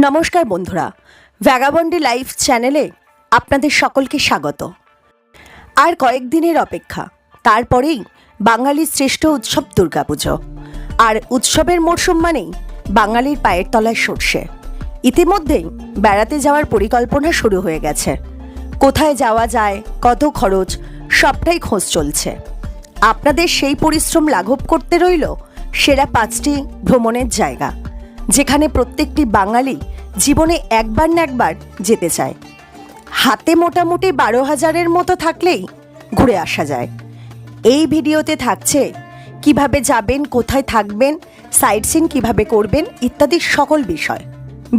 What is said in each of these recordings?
নমস্কার বন্ধুরা, ভ্যাগাবন্ডি লাইফ চ্যানেলে আপনাদের সকলকে স্বাগত। আর কয়েকদিনের অপেক্ষা, তারপরেই বাঙালির শ্রেষ্ঠ উৎসব দুর্গাপুজো। আর উৎসবের মরশুম মানেই বাঙালির পায়ের তলায় সর্ষে। ইতিমধ্যেই বেড়াতে যাওয়ার পরিকল্পনা শুরু হয়ে গেছে। কোথায় যাওয়া যায়, কত খরচ, সবটাই খোঁজ চলছে। আপনাদের সেই পরিশ্রম লাঘব করতে রইল সেরা 5টি ভ্রমণের জায়গা, যেখানে প্রত্যেকটি বাঙালি জীবনে একবার না একবার যেতে চায়। হাতে মোটামুটি 12,000-এর মতো থাকলেই ঘুরে আসা যায়। এই ভিডিওতে থাকছে কিভাবে যাবেন, কোথায় থাকবেন, সাইট সিন কীভাবে করবেন ইত্যাদি সকল বিষয়।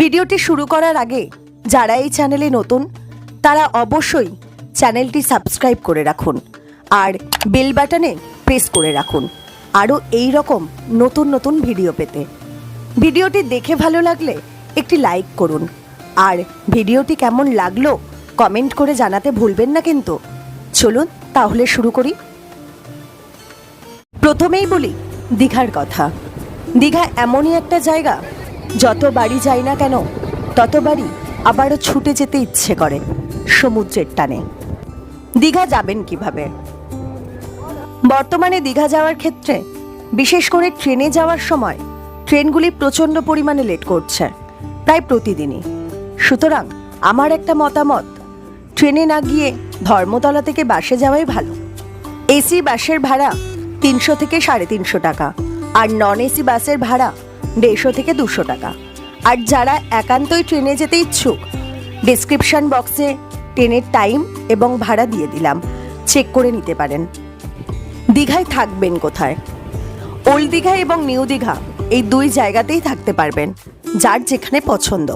ভিডিওটি শুরু করার আগে যারা এই চ্যানেলে নতুন তারা অবশ্যই চ্যানেলটি সাবস্ক্রাইব করে রাখুন আর বেল বাটনে প্রেস করে রাখুন আরও এই রকম নতুন নতুন ভিডিও পেতে। ভিডিওটি দেখে ভালো লাগলে একটি লাইক করুন আর ভিডিওটি কেমন লাগলো কমেন্ট করে জানাতে ভুলবেন না কিন্তু। চলুন তাহলে শুরু করি। প্রথমেই বলি দীঘার কথা। দীঘা এমনই একটা জায়গা, যতবারই যাই না কেন ততবারই আবারও ছুটে যেতে ইচ্ছে করে সমুদ্রের টানে। দীঘা যাবেন কিভাবে? বর্তমানে দীঘা যাওয়ার ক্ষেত্রে বিশেষ করে ট্রেনে যাওয়ার সময় ট্রেনগুলি প্রচণ্ড পরিমাণে লেট করছে, প্রায় প্রতিদিনই। সুতরাং আমার একটা মতামত, ট্রেনে না গিয়ে ধর্মতলা থেকে বাসে যাওয়াই ভালো। এসি বাসের ভাড়া 300 থেকে 350 টাকা, আর নন এসি বাসের ভাড়া 150 থেকে 200 টাকা। আর যারা একান্তই ট্রেনে যেতে ইচ্ছুক, ডেসক্রিপশন বক্সে ট্রেনের টাইম এবং ভাড়া দিয়ে দিলাম, চেক করে নিতে পারেন। দীঘায় থাকবেন কোথায়? ওল্ড দীঘা এবং নিউ দীঘা এই দুই জায়গাতেই থাকতে পারবেন, যার যেখানে পছন্দ।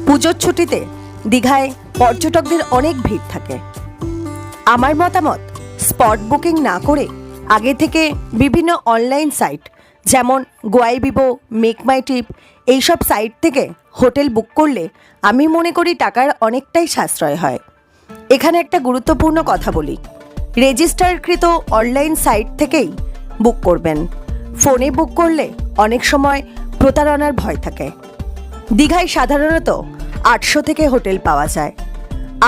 পুজোর ছুটিতে দীঘায় পর্যটকদের অনেক ভিড় থাকে। আমার মতামত, স্পট বুকিং না করে আগে থেকে বিভিন্ন অনলাইন সাইট যেমন গোয়াইবিবো, মেক মাই ট্রিপ এইসব সাইট থেকে হোটেল বুক করলে আমি মনে করি টাকার অনেকটাই সাশ্রয় হয়। এখানে একটা গুরুত্বপূর্ণ কথা বলি, রেজিস্টারকৃত অনলাইন সাইট থেকেই বুক করবেন। ফোনে বুক করলে অনেক সময় প্রতারণার ভয় থাকে। দীঘায় সাধারণত 800 থেকে হোটেল পাওয়া যায়।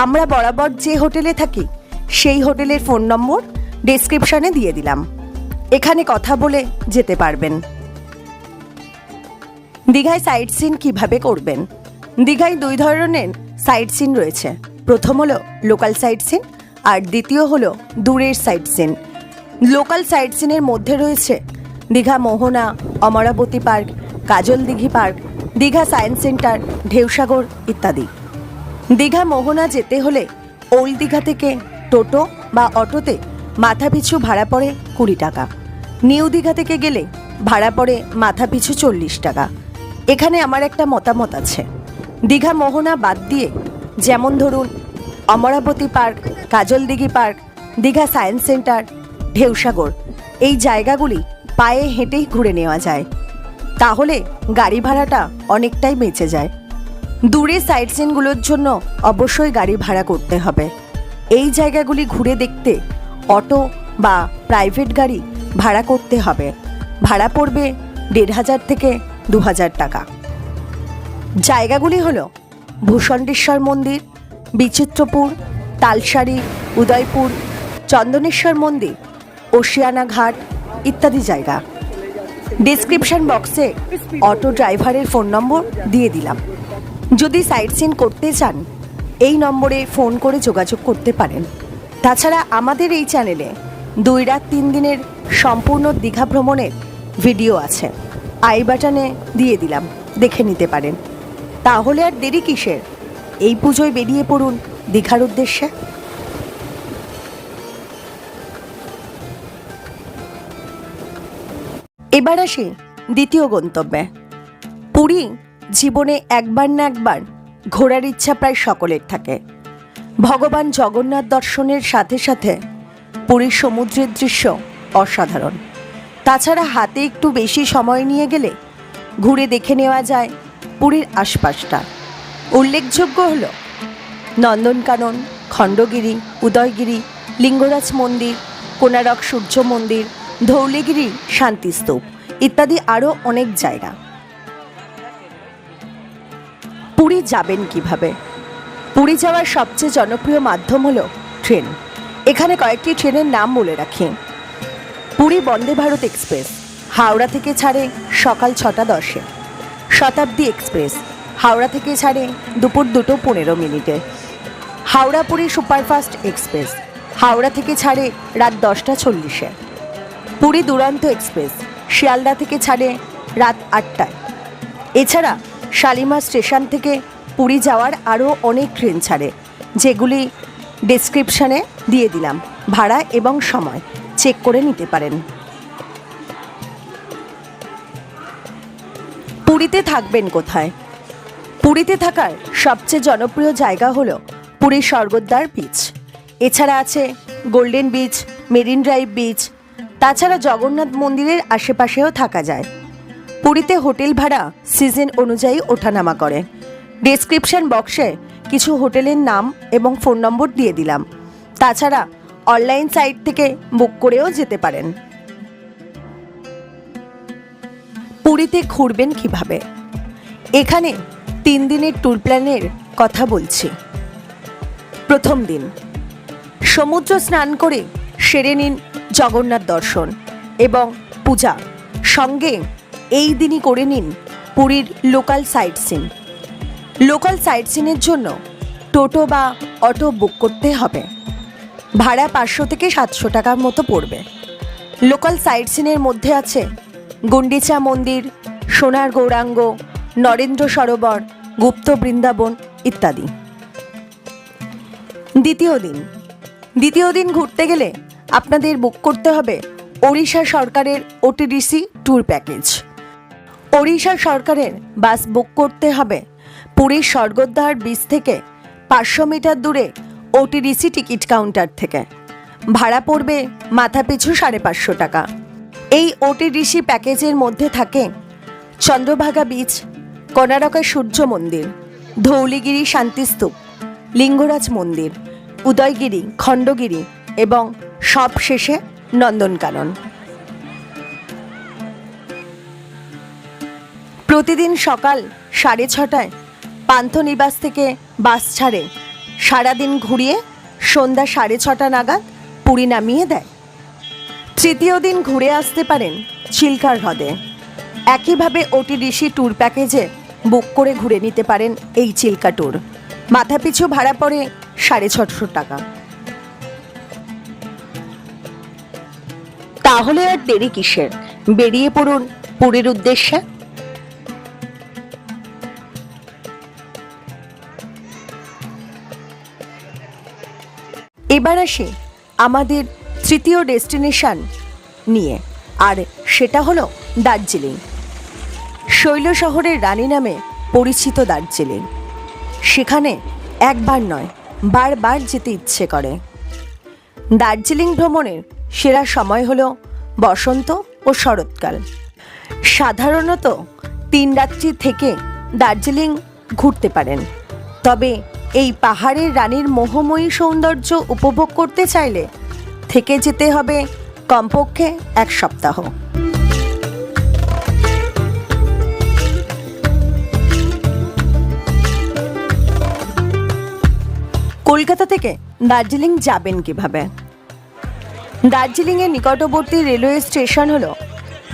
আমরা বরাবর যে হোটেলে থাকি সেই হোটেলের ফোন নম্বর ডেসক্রিপশনে দিয়ে দিলাম, এখানে কথা বলে যেতে পারবেন। দীঘায় সাইট সিন কীভাবে করবেন? দীঘায় 2 ধরনের সাইট সিন রয়েছে। প্রথম হলো লোকাল সাইট সিন আর দ্বিতীয় হলো দূরের সাইট সিন। লোকাল সাইট সিনের মধ্যে রয়েছে দীঘা মোহনা, অমরাবতী পার্ক, কাজল দিঘি পার্ক, দীঘা সায়েন্স সেন্টার, ঢেউসাগর ইত্যাদি। দীঘা মোহনা যেতে হলে ওল্ড দীঘা থেকে টোটো বা অটোতে মাথাপিছু ভাড়া পড়ে 20 টাকা। নিউ দীঘা থেকে গেলে ভাড়া পড়ে মাথাপিছু 40 টাকা। এখানে আমার একটা মতামত আছে, দীঘা মোহনা বাদ দিয়ে যেমন ধরুন অমরাবতী পার্ক, কাজল দিঘি পার্ক, দীঘা সায়েন্স সেন্টার, ঢেউসাগর এই জায়গাগুলি পায়ে হেঁটেই ঘুরে নেওয়া যায়, তাহলে গাড়ি ভাড়াটা অনেকটাই বেঁচে যায়। দূরে সাইট সিনগুলোর জন্য অবশ্যই গাড়ি ভাড়া করতে হবে। এই জায়গাগুলি ঘুরে দেখতে অটো বা প্রাইভেট গাড়ি ভাড়া করতে হবে। ভাড়া পড়বে 1,500 থেকে 2,000 টাকা। জায়গাগুলি হলো ভূষণ্ডেশ্বর মন্দির, বিচিত্রপুর, তালসারি, উদয়পুর, চন্দনেশ্বর মন্দির, ওশিয়ানা ঘাট ইত্যাদি জায়গা। ডেসক্রিপশন বক্সে অটো ড্রাইভারের ফোন নম্বর দিয়ে দিলাম। যদি সাইট সিন করতে চান এই নম্বরে ফোন করে যোগাযোগ করতে পারেন। তাছাড়া আমাদের এই চ্যানেলে 2 রাত 3 দিনের সম্পূর্ণ দীঘা ভ্রমণের ভিডিও আছে, আই বাটনে দিয়ে দিলাম, দেখে নিতে পারেন। তাহলে আর দেরি কিসের, এই পুজোয় বেরিয়ে পড়ুন দীঘার উদ্দেশ্যে। এবার আসি দ্বিতীয় গন্তব্যে। পুরী জীবনে একবার না একবার ঘোরার ইচ্ছা প্রায় সকলের থাকে। ভগবান জগন্নাথ দর্শনের সাথে সাথে পুরীর সমুদ্রের দৃশ্য অসাধারণ। তাছাড়া হাতে একটু বেশি সময় নিয়ে গেলে ঘুরে দেখে নেওয়া যায় পুরীর আশপাশটা। উল্লেখযোগ্য হল নন্দনকানন, খণ্ডগিরি, উদয়গিরি, লিঙ্গরাজ মন্দির, কোনারক সূর্য মন্দির, ধৌলিগিরি শান্তিস্তূপ ইত্যাদি আরও অনেক জায়গা। পুরী যাবেন কিভাবে? পুরী যাওয়ার সবচেয়ে জনপ্রিয় মাধ্যম হলো ট্রেন। এখানে কয়েকটি ট্রেনের নাম বলে রাখি। পুরী বন্দে ভারত এক্সপ্রেস হাওড়া থেকে ছাড়ে সকাল 6:10। শতাব্দী এক্সপ্রেস হাওড়া থেকে ছাড়ে দুপুর 2:15। হাওড়া পুরী সুপারফাস্ট এক্সপ্রেস হাওড়া থেকে ছাড়ে রাত 10:40। পুরী দুরন্ত এক্সপ্রেস শিয়ালদা থেকে ছাড়ে রাত 8টায়। এছাড়া শালিমার স্টেশন থেকে পুরী যাওয়ার আরও অনেক ট্রেন ছাড়ে, যেগুলি ডেসক্রিপশানে দিয়ে দিলাম। ভাড়া এবং সময় চেক করে নিতে পারেন। পুরীতে থাকবেন কোথায়? পুরীতে থাকার সবচেয়ে জনপ্রিয় জায়গা হলো পুরীর স্বর্গদ্বার বিচ। এছাড়া আছে golden beach, marine drive beach. তাছাড়া জগন্নাথ মন্দিরের আশেপাশেও থাকা যায়। পুরীতে হোটেল ভাড়া সিজন অনুযায়ী ওঠানামা করে। ডেসক্রিপশন বক্সে কিছু হোটেলের নাম এবং ফোন নম্বর দিয়ে দিলাম। তাছাড়া অনলাইন সাইট থেকে বুক করেও যেতে পারেন। পুরীতে ঘুরবেন কিভাবে? এখানে 3 দিনের ট্যুর প্ল্যানের কথা বলছি। প্রথম দিন সমুদ্র স্নান করে সেরে নিন জগন্নাথ দর্শন এবং পূজা। সঙ্গে এই দিনই করে নিন পুরীর local sight seen. Local sight সিনের জন্য টোটো বা অটো বুক করতে হবে। ভাড়া 500 থেকে 700 টাকার মতো পড়বে। লোকাল সাইট সিনের মধ্যে আছে গুন্ডিচা মন্দির, সোনার গৌরাঙ্গ, নরেন্দ্র সরোবর, গুপ্ত বৃন্দাবন ইত্যাদি। দ্বিতীয় দিন ঘুরতে গেলে আপনাদের বুক করতে হবে ওড়িশা সরকারের ওটিডিসি ট্যুর প্যাকেজ। ওড়িশা সরকারের বাস বুক করতে হবে পুরীর স্বর্গদ্বার বিচ থেকে 500 মিটার দূরে ওটিডিসি টিকিট কাউন্টার থেকে। ভাড়া পড়বে মাথাপিছু 550 টাকা। এই ওটিডিসি প্যাকেজের মধ্যে থাকে চন্দ্রভাগা বিচ, কোনারকের সূর্য মন্দির, ধৌলিগিরি শান্তিস্তূপ, লিঙ্গরাজ মন্দির, উদয়গিরি, খণ্ডগিরি এবং সবশেষে নন্দনকানন। প্রতিদিন সকাল 6:30টায় পান্থনিবাস থেকে বাস ছাড়ে। সারাদিন ঘুরিয়ে সন্ধ্যা 6:30 নাগাদ পুরী নামিয়ে দেয়। তৃতীয় দিন ঘুরে আসতে পারেন চিল্কার হ্রদে। একইভাবে ওটিডিসি ট্যুর প্যাকেজে বুক করে ঘুরে নিতে পারেন এই চিল্কা ট্যুর। মাথাপিছু ভাড়া পড়ে 650 টাকা। তাহলে আর দেরি কিসের? বেরিয়ে পড়ুন পুরীর উদ্দেশ্যে। এবার আসি আমাদের তৃতীয় ডেস্টিনেশন নিয়ে, আর সেটা হলো দার্জিলিং। শৈল শহরের রানী নামে পরিচিত দার্জিলিং। সেখানে একবার নয়, বারবার যেতে ইচ্ছে করে। দার্জিলিং ভ্রমণের সেরা সময় হলো বসন্ত ও শরৎকাল। সাধারণত 3 রাত্রি থেকে দার্জিলিং ঘুরতে পারেন। তবে এই পাহাড়ের রানীর মোহময়ী সৌন্দর্য উপভোগ করতে চাইলে থেকে যেতে হবে কমপক্ষে 1 সপ্তাহ। কলকাতা থেকে দার্জিলিং যাবেন কিভাবে? দার্জিলিংয়ের নিকটবর্তী রেলওয়ে স্টেশন হলো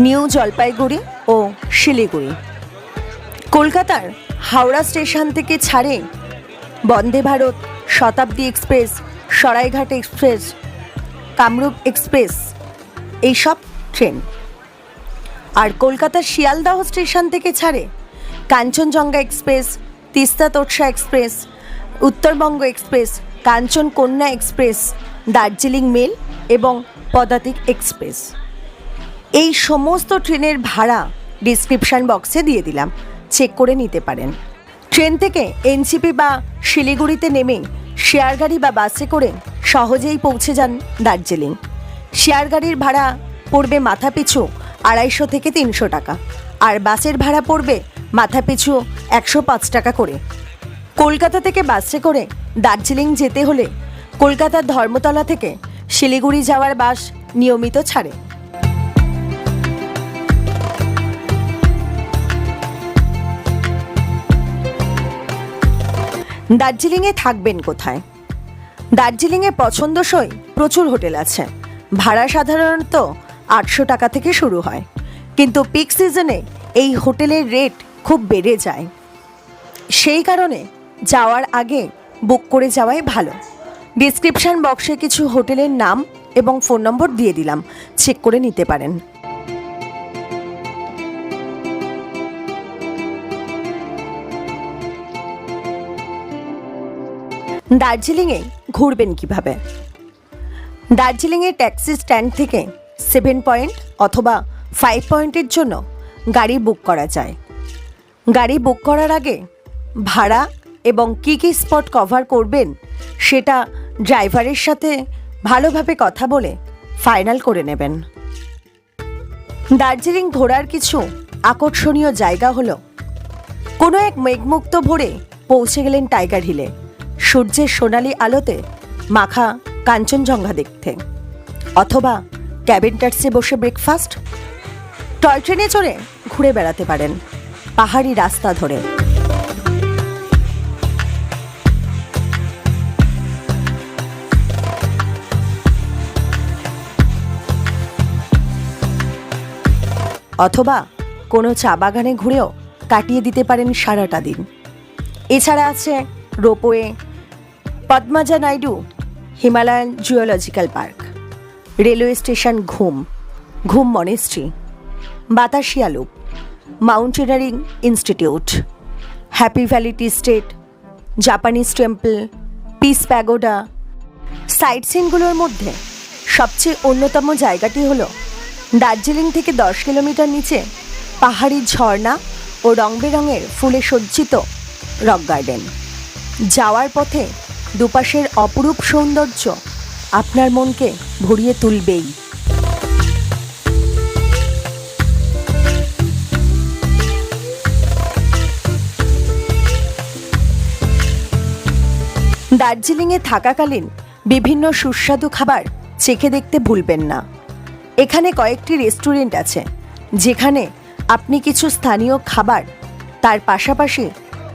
নিউ জলপাইগুড়ি ও শিলিগুড়ি। কলকাতার হাওড়া স্টেশন থেকে ছাড়ে Vande Bharat, Shatabdi express, Saraighat express, Kamrup express এইসব ট্রেন। আর কলকাতার শিয়ালদাহ স্টেশন থেকে ছাড়ে Kanchenjunga express, Teesta Torsha express, Uttarbanga express, Kanchan Kanya express, Darjeeling mail এবং পদাতিক এক্সপ্রেস। এই সমস্ত ট্রেনের ভাড়া ডিসক্রিপশন বক্সে দিয়ে দিলাম, চেক করে নিতে পারেন। ট্রেন থেকে এনসিপি বা শিলিগুড়িতে নেমে শেয়ার গাড়ি বা বাসে করে সহজেই পৌঁছে যান দার্জিলিং। শেয়ার গাড়ির ভাড়া পড়বে মাথাপিছু 250 থেকে 300 টাকা, আর বাসের ভাড়া পড়বে মাথাপিছু 105 টাকা করে। কলকাতা থেকে বাসে করে দার্জিলিং যেতে হলে কলকাতার ধর্মতলা থেকে শিলিগুড়ি যাওয়ার বাস নিয়মিত ছাড়ে। দার্জিলিংয়ে থাকবেন কোথায়? দার্জিলিংয়ে পছন্দসই প্রচুর হোটেল আছে। ভাড়া সাধারণত 800 টাকা থেকে শুরু হয়, কিন্তু পিক সিজনে এই হোটেলের রেট খুব বেড়ে যায়। সেই কারণে যাওয়ার আগে বুক করে যাওয়াই ভালো। ডিসক্রিপশন বক্সে কিছু হোটেলের নাম এবং ফোন নম্বর দিয়ে দিলাম, চেক করে নিতে পারেন। দার্জিলিংয়ে ঘুরবেন কিভাবে? দার্জিলিংয়ে ট্যাক্সি স্ট্যান্ড থেকে 7 পয়েন্ট অথবা 5 পয়েন্টের জন্য গাড়ি বুক করা যায়। গাড়ি বুক করার আগে ভাড়া এবং কী কী স্পট কভার করবেন সেটা ড্রাইভারের সাথে ভালোভাবে কথা বলে ফাইনাল করে নেবেন। দার্জিলিং ঘোরার কিছু আকর্ষণীয় জায়গা হলো, কোনো এক মেঘমুক্ত ভোরে পৌঁছে গেলেন টাইগার হিলে সূর্যের সোনালি আলোতে মাখা কাঞ্চনজঙ্ঘা দেখতে, অথবা ক্যাবিনটার্সে বসে ব্রেকফাস্ট। টয় ট্রেনে চড়ে ঘুরে বেড়াতে পারেন পাহাড়ি রাস্তা ধরে। অথবা কোনো চা বাগানে ঘুরেও কাটিয়ে দিতে পারেন সারাটা দিন। এছাড়া আছে ropeway, Padmaja Naidu Himalayan zoological park, railway station Ghum, Ghum monastery, Batasia loop, mountaineering institute, happy valley tea estate, Japanese temple, peace pagoda. Sight সিনগুলোর মধ্যে সবচেয়ে অন্যতম জায়গাটি হলো দার্জিলিং থেকে 10 কিলোমিটার নিচে পাহাড়ি ঝর্ণা ও রং বেরঙের ফুলে সজ্জিত রক গার্ডেন। যাওয়ার পথে দুপাশের অপরূপ সৌন্দর্য আপনার মনকে ভরিয়ে তুলবেই। দার্জিলিংয়ে থাকাকালীন বিভিন্ন সুস্বাদু খাবার চেখে দেখতে ভুলবেন না। এখানে কয়েকটি রেস্টুরেন্ট আছে যেখানে আপনি কিছু স্থানীয় খাবার, তার পাশাপাশি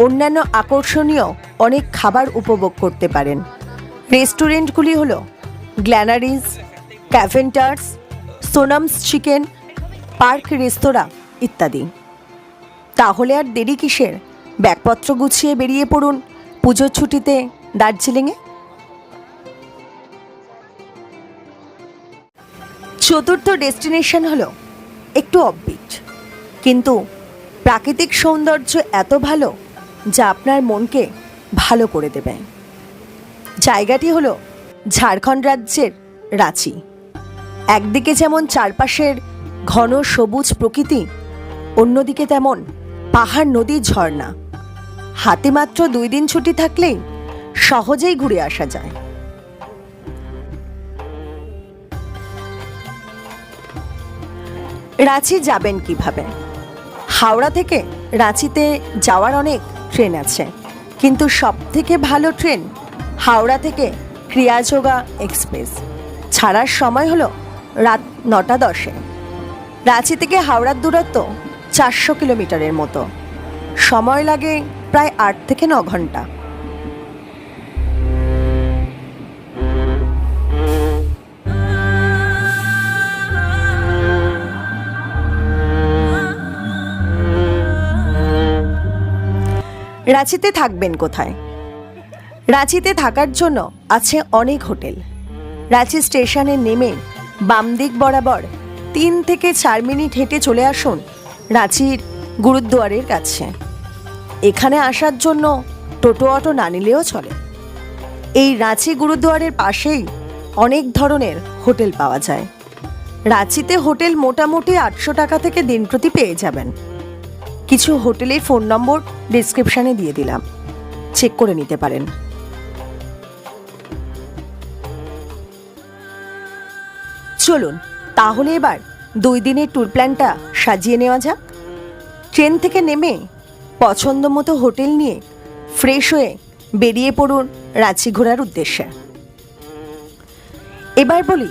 অন্যান্য আকর্ষণীয় অনেক খাবার উপভোগ করতে পারেন। রেস্টুরেন্টগুলি হলো গ্ল্যানারিজ, ক্যাভেন্টার্স, সোনামস চিকেন, পার্ক রেস্তোরাঁ ইত্যাদি। তাহলে আর দেরি কিসের? ব্যাগপত্র গুছিয়ে বেরিয়ে পড়ুন পুজোর ছুটিতে দার্জিলিংয়ে। চতুর্থ ডেস্টিনেশন হলো একটু অফবিট, কিন্তু প্রাকৃতিক সৌন্দর্য এত ভালো যা আপনার মনকে ভালো করে দেবে। জায়গাটি হলো ঝাড়খণ্ড রাজ্যের রাঁচি। একদিকে যেমন চারপাশের ঘন সবুজ প্রকৃতি, অন্যদিকে তেমন পাহাড়, নদী, ঝর্ণা। হাতে মাত্র 2 দিন ছুটি থাকলেই সহজেই ঘুরে আসা যায়। রাঁচি যাবেন কিভাবে? হাওড়া থেকে রাঁচিতে যাওয়ার অনেক ট্রেন আছে, কিন্তু সবথেকে ভালো ট্রেন হাওড়া থেকে ক্রিয়াযোগা এক্সপ্রেস। ছাড়ার সময় হলো রাত 9টা 10-এ। রাঁচি থেকে হাওড়ার দূরত্ব 400 কিলোমিটারের মতো। সময় লাগে প্রায় 8 থেকে 9 ঘন্টা। রাঁচিতে থাকবেন কোথায়? রাঁচিতে থাকার জন্য আছে অনেক হোটেল। রাঁচি স্টেশনে নেমে বাম দিক বরাবর 3 থেকে 4 মিনিট হেঁটে চলে আসুন রাঁচির গুরুদ্বারের কাছে। এখানে আসার জন্য টোটো অটো না নিলেও চলে। এই রাঁচি গুরুদ্বারের পাশেই অনেক ধরনের হোটেল পাওয়া যায়। রাঁচিতে হোটেল মোটামুটি 800 টাকা থেকে দিন প্রতি পেয়ে যাবেন। কিছু হোটেলের ফোন নম্বর ডিসক্রিপশানে দিয়ে দিলাম, চেক করে নিতে পারেন। চলুন তাহলে এবার 2 দিনের ট্যুর প্ল্যানটা সাজিয়ে নেওয়া যাক। ট্রেন থেকে নেমে পছন্দ মতো হোটেল নিয়ে ফ্রেশ হয়ে বেরিয়ে পড়ুন রাঁচি ঘোরার উদ্দেশ্যে। এবার বলি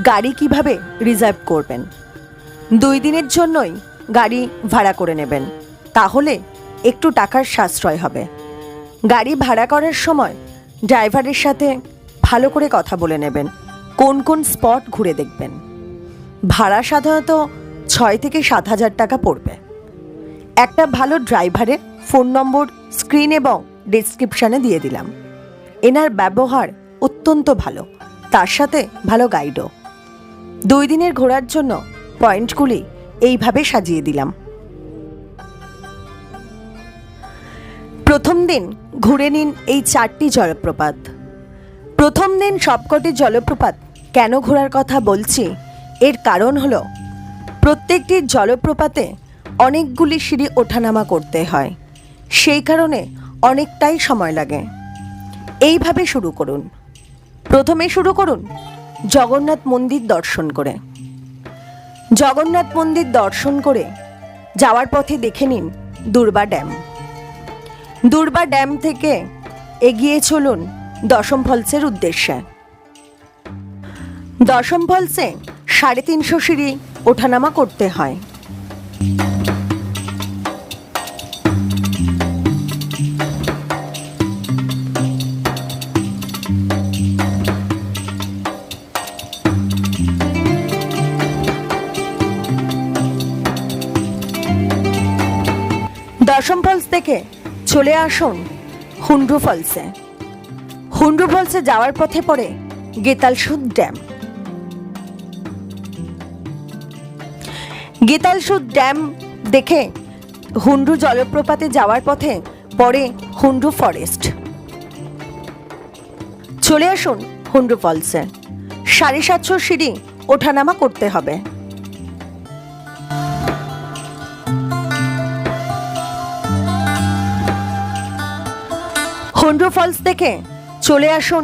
গাড়ি কিভাবে রিজার্ভ করবেন। 2 দিনের জন্যই গাড়ি ভাড়া করে নেবেন, তাহলে একটু টাকার সাশ্রয় হবে। গাড়ি ভাড়া করার সময় ড্রাইভারের সাথে ভালো করে কথা বলে নেবেন, কোন কোন স্পট ঘুরে দেখবেন। ভাড়া সাধারণত 6 থেকে 7,000 টাকা পড়বে। একটা ভালো ড্রাইভারের ফোন নম্বর স্ক্রিন এবং ডেসক্রিপশানে দিয়ে দিলাম। এনার ব্যবহার অত্যন্ত ভালো, তার সাথে ভালো গাইডও। 2 দিনের ঘোরার জন্য পয়েন্টগুলি এইভাবে সাজিয়ে দিলাম। প্রথম দিন ঘুরে নিন এই 4টি জলপ্রপাত। প্রথম দিন সবকটি জলপ্রপাত কেন ঘোরার কথা বলছি, এর কারণ হলো প্রত্যেকটি জলপ্রপাতে অনেকগুলি সিঁড়ি ওঠানামা করতে হয়, সেই কারণে অনেকটাই সময় লাগে। এইভাবে শুরু করুন। প্রথমে শুরু করুন জগন্নাথ মন্দির দর্শন করে। জগন্নাথ মন্দির দর্শন করে যাওয়ার পথে দেখে নিন দুর্বা ড্যাম। দুর্বা ড্যাম থেকে এগিয়ে চলুন দশম ফলসের উদ্দেশ্যে। দশম ফলসে 350 সিঁড়ি ওঠানামা করতে হয়। দশম ফলস থেকে চলে আসুন হুন্ড্রু ফলসে। হুন্ড্রু ফলসে যাওয়ার পথে পড়ে গেতালসুদ ড্যাম। গেতালসুদ ড্যাম দেখে হুন্ড্রু জলপ্রপাতে যাওয়ার পথে পড়ে হুন্ড্রু ফরেস্ট। চলে আসুন হুন্ড্রু ফলসে। 750 সিঁড়ি ওঠানামা করতে হবে। হুন্ড্রু ফলস থেকে চলে আসুন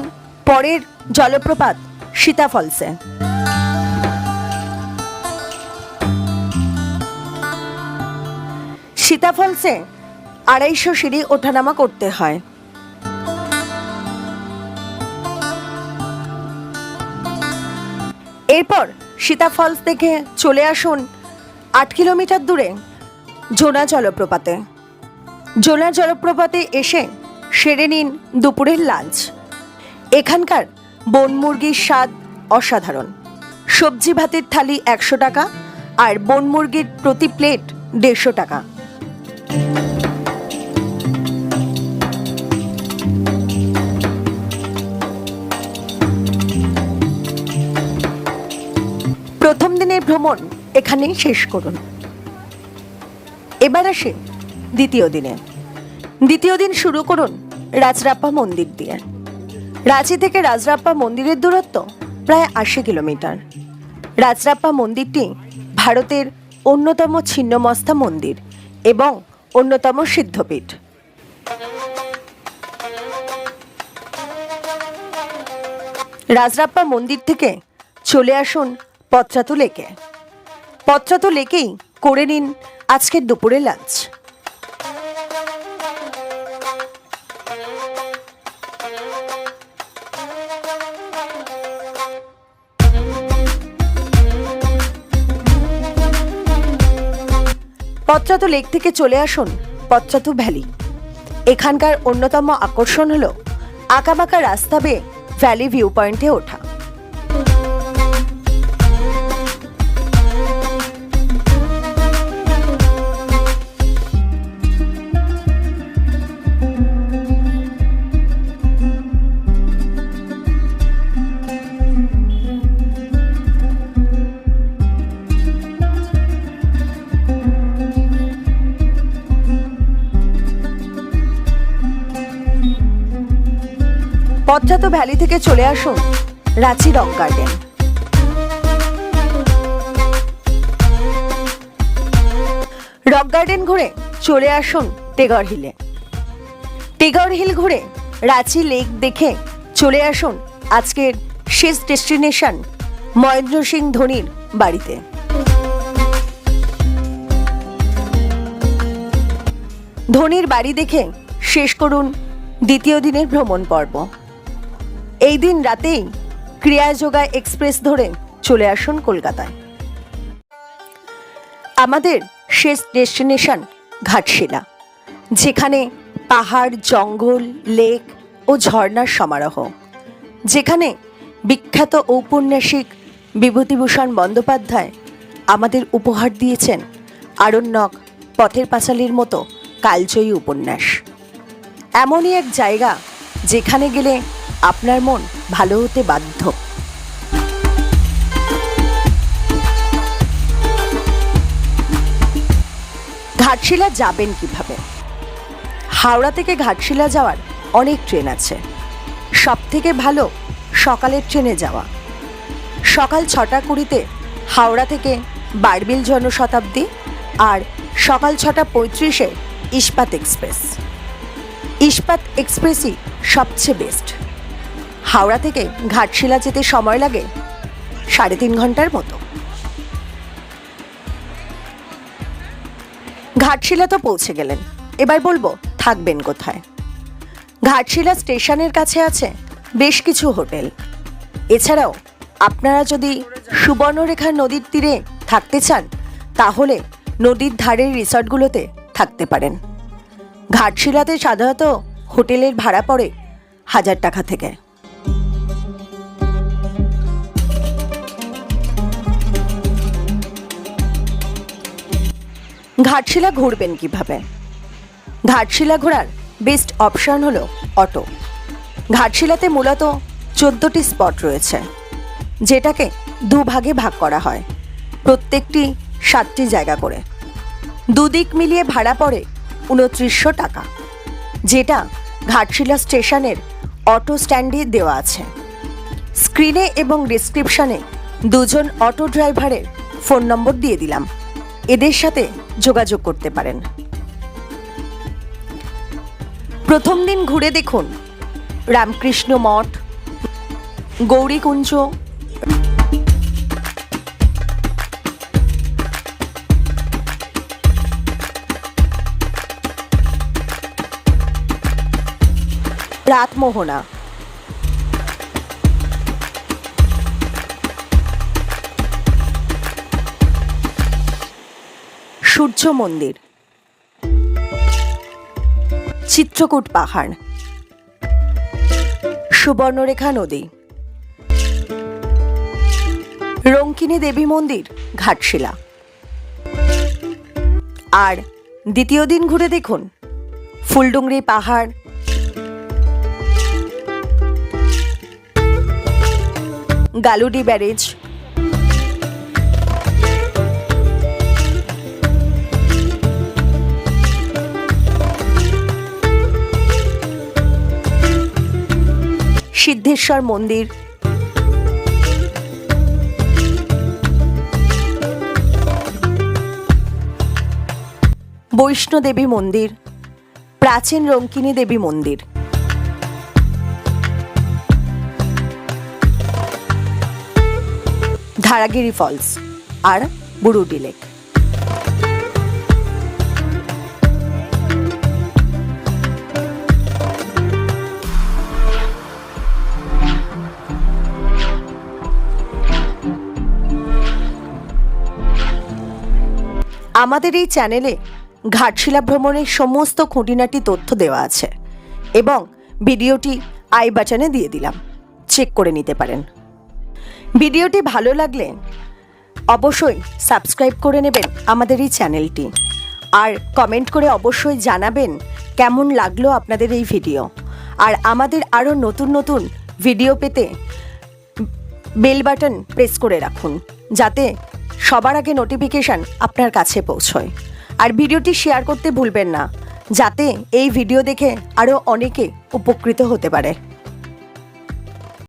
পরের জলপ্রপাত সীতা ফলসে। সীতা ফলসে 250 সিঁড়ি ওঠানামা করতে হয়। এরপর সীতা ফলস থেকে চলে আসুন 8 কিলোমিটার দূরে জোনা জলপ্রপাতে। জোনা জলপ্রপাতে এসে সেরে নিন দুপুরের লাঞ্চ। এখানকার বন মুরগির স্বাদ অসাধারণ। সবজি ভাতের থালি 100 টাকা আর বন মুরগির প্রতি প্লেট 150 টাকা। প্রথম দিনের ভ্রমণ এখানেই শেষ করুন। এবার আসি দ্বিতীয় দিনে। দ্বিতীয় দিন শুরু করুন রাজরাপ্পা মন্দির দিয়ে। রাঁচি থেকে রাজরাপ্পা মন্দিরের দূরত্ব প্রায় 80 কিলোমিটার। রাজরাপ্পা মন্দিরটি ভারতের অন্যতম ছিন্নমস্তা মন্দির এবং অন্যতম সিদ্ধপীঠ। রাজরাপ্পা মন্দির থেকে চলে আসুন পত্রাতু লেকে। পত্রাতু লেকেই করে নিন আজকের দুপুরে লাঞ্চ। পত্রাতু লেক থেকে চলে আসুন পত্রাতু ভ্যালি। এখানকার অন্যতম আকর্ষণ হলো আঁকাবাঁকা রাস্তা বেয়ে ভ্যালি ভিউ পয়েন্টে ওঠা। পত্রাতু ভ্যালি থেকে চলে আসুন Ranchi rock garden. Rock garden ঘুরে চলে আসুন টেগর হিলে। টেগর হিল ঘুরে রাঁচি লেক দেখে চলে আসুন আজকের শেষ ডেস্টিনেশন মহেন্দ্র সিং ধোনির বাড়িতে। ধোনির বাড়ি দেখে শেষ করুন দ্বিতীয় দিনের ভ্রমণ পর্ব। এই দিন রাতেই ক্রিয়াযোগা এক্সপ্রেস ধরে চলে আসুন কলকাতায়। আমাদের শেষ ডেস্টিনেশন ঘাটশিলা, যেখানে পাহাড়, জঙ্গল, লেক ও ঝর্ণার সমারোহ, যেখানে বিখ্যাত ঔপন্যাসিক বিভূতিভূষণ বন্দ্যোপাধ্যায় আমাদের উপহার দিয়েছেন আরণ্যক, পথের পাঁচালীর মতো কালজয়ী উপন্যাস। এমনই এক জায়গা যেখানে গেলে আপনার মন ভালো হতে বাধ্য। ঘাটশিলা যাবেন কিভাবে? হাওড়া থেকে ঘাটশিলা যাওয়ার অনেক ট্রেন আছে। সব থেকে ভালো সকালের ট্রেনে যাওয়া। সকাল 6:20 হাওড়া থেকে বারবিল জনশতাব্দী, আর সকাল 6:35 ইস্পাত এক্সপ্রেস। ইস্পাত এক্সপ্রেসই সবচেয়ে বেস্ট। হাওড়া থেকে ঘাটশিলা যেতে সময় লাগে 3.5 ঘন্টার মতো। ঘাটশিলা তো পৌঁছে গেলেন, এবার বলবো থাকবেন কোথায়। ঘাটশিলা স্টেশনের কাছে আছে বেশ কিছু হোটেল। এছাড়াও আপনারা যদি সুবর্ণরেখা নদীর তীরে থাকতে চান, তাহলে নদীর ধারের রিসর্টগুলোতে থাকতে পারেন। ঘাটশিলাতে সাধারণত হোটেলের ভাড়া পড়ে 1000 টাকা থেকে। ঘাটশিলা ঘুরবেন কিভাবে? ঘাটশিলা ঘোরার বেস্ট অপশন হলো অটো। ঘাটশিলাতে মূলত 14টি স্পট রয়েছে, যেটাকে দুভাগে ভাগ করা হয়, প্রত্যেকটি 7টি জায়গা করে। দুদিক মিলিয়ে ভাড়া পড়ে 2900 টাকা, যেটা ঘাটশিলা স্টেশনের অটো স্ট্যান্ডে দেওয়া আছে। স্ক্রিনে এবং ডিসক্রিপশনে 2জন অটো ড্রাইভারের ফোন নম্বর দিয়ে দিলাম, এদের সাথে যোগাযোগ করতে পারেন। প্রথম দিন ঘুরে দেখুন রামকৃষ্ণ মঠ, গৌরীকুঞ্জ, রাতমোহনা, সূর্য মন্দির, চিত্রকূট পাহাড়, সুবর্ণরেখা নদী, রঙ্কিনী দেবী মন্দির, ঘাটশিলা। আর দ্বিতীয় দিন ঘুরে দেখুন ফুলডুংরি পাহাড়, গালুডি ব্যারেজ, সিদ্ধেশ্বর মন্দির, বৈষ্ণোদেবী মন্দির, প্রাচীন রঙ্কিনী দেবী মন্দির, ধারাগিরি ফলস আর বুরুডি লেক। আমাদের এই চ্যানেলে ঘাটশিলা ভ্রমণের সমস্ত খুঁটিনাটি তথ্য দেওয়া আছে এবং ভিডিওটি আই বাটনে দিয়ে দিলাম, চেক করে নিতে পারেন। ভিডিওটি ভালো লাগলে অবশ্যই সাবস্ক্রাইব করে নেবেন আমাদের এই চ্যানেলটি, আর কমেন্ট করে অবশ্যই জানাবেন কেমন লাগলো আপনাদের এই ভিডিও। আর আমাদের আরও নতুন নতুন ভিডিও পেতে বেল বাটন প্রেস করে রাখুন, যাতে সবার আগে নোটিফিকেশান আপনার কাছে পৌঁছয়। আর ভিডিওটি শেয়ার করতে ভুলবেন না, যাতে এই ভিডিও দেখে আরও অনেকে উপকৃত হতে পারে।